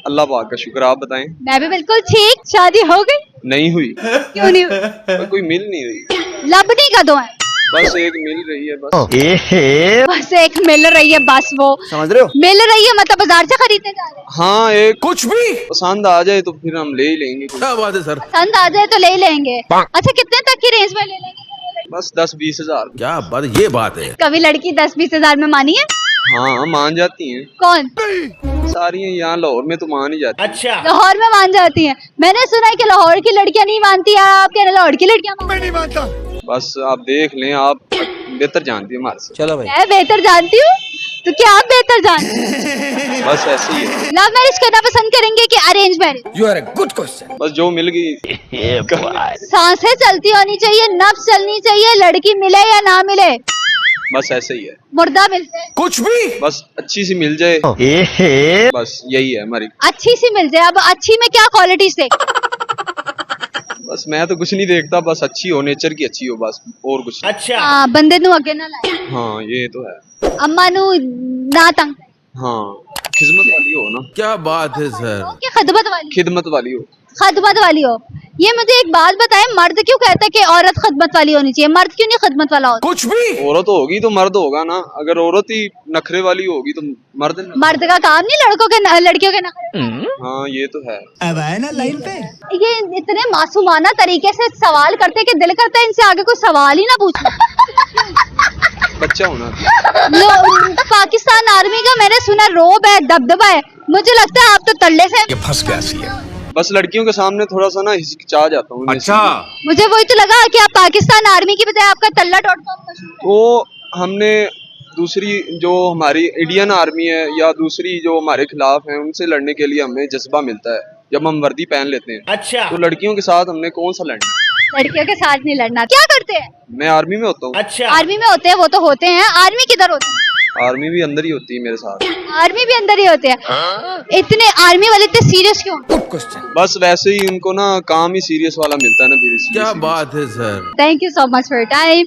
अल्लाह पाक का शुक्र, आप बताएं। मैं भी बिल्कुल ठीक। शादी हो गई? नहीं हुई। क्यों नहीं हुई? पर कोई मिल नहीं रही, लबनी कदों है? बस एक मिल रही है बस। बस एक मिल रही है, बस वो समझ रहे हो? मिल रही है, मतलब बाजार से खरीदने जा रहे हैं? हाँ, एक कुछ भी पसंद आ जाए तो फिर हम ले ही लेंगे। क्या बात है सर। पसंद आ जाए तो ले लेंगे। अच्छा, कितने तक की रेंज में ले लेंगे? बस 10-20 हजार। क्या बात, ये बात है। कभी लड़की 10-20 हजार में मानी है? हाँ, मान जाती हैं कौन? सारी हैं, यहाँ लाहौर में तो मान ही जाती हैं। अच्छा, लाहौर में मान जाती हैं? मैंने सुना है कि लाहौर की लड़कियां नहीं मानती है, आप कह रहे लाहौर की लड़कियां मैं नहीं मानता। बस आप देख लें, आप बेहतर जानती हैं हमारे से। चलो भाई। मैं बेहतर जानती हूँ, तो क्या आप बेहतर जानते हैं? बस ऐसे ही है, लव मैरिज करना पसंद करेंगे कि arrange marriage? You are a good question. बस जो मिल गई। सांसें चलती होनी चाहिए, नब्ज चलनी चाहिए, लड़की मिले या ना मिले, बस ऐसे ही है, मुर्दा मिलते हैं। कुछ भी बस अच्छी सी मिल जाए, बस यही है हमारी। अच्छी सी मिल जाए। अब अच्छी में क्या क्वालिटीज देख? बस मैं तो कुछ नहीं देखता, बस अच्छी हो, नेचर की अच्छी हो, बस और कुछ नहीं। अच्छा, हाँ, बंदे नु अगे ना लाए, हाँ, ये तो है। अम्मा नु ना तंग करे। हाँ, खिदमत वाली हो ना, क्या बात है सर। कि खदमत वाली? खिदमत वाली हो। खदमत वाली हो। ये मुझे एक बात बताएं, मर्द क्यों कहता है कि औरत खदमत वाली होनी चाहिए? मर्द क्यों नहीं खदमत वाला होता? कुछ भी औरत होगी तो मर्द होगा ना, अगर औरत ही नखरे वाली होगी तो मर्द नहीं। मर्द का काम नहीं लड़कियों के नखरे। हाँ, ये तो है। अब आए ना लाइन पे। ये इतने मासूमाना तरीके से सवाल करते हैं कि दिल करता है इनसे आगे कोई सवाल ही ना पूछना। बच्चा होना। पाकिस्तान आर्मी का मैंने सुना रोब है, दबदबा है, मुझे लगता है आप तो तल्ले से। ये फंस गया सी है। बस लड़कियों के सामने थोड़ा सा ना हिचकिचा जाता हूँ। अच्छा, मुझे वही तो लगा कि आप पाकिस्तान आर्मी की बजाय आपका तल्ला.com मशहूर है। तो हमने दूसरी जो हमारी इंडियन आर्मी है या दूसरी जो हमारे खिलाफ है, उनसे लड़ने के लिए हमें जज्बा मिलता है जब हम वर्दी पहन लेते हैं। अच्छा, तो लड़कियों के साथ हमने कौन सा लड़ना? लड़कियों के साथ नहीं लड़ना। क्या करते हैं? मैं आर्मी में होता हूँ। अच्छा, आर्मी में होते हैं, वो तो होते हैं। आर्मी किधर होती है? आर्मी भी अंदर ही होती है मेरे साथ। आर्मी भी अंदर ही होते हैं। इतने आर्मी वाले इतने सीरियस क्यों? Good question. बस वैसे ही उनको ना काम ही सीरियस वाला मिलता है ना, फिर क्या बात है sir. Thank you so much for your time.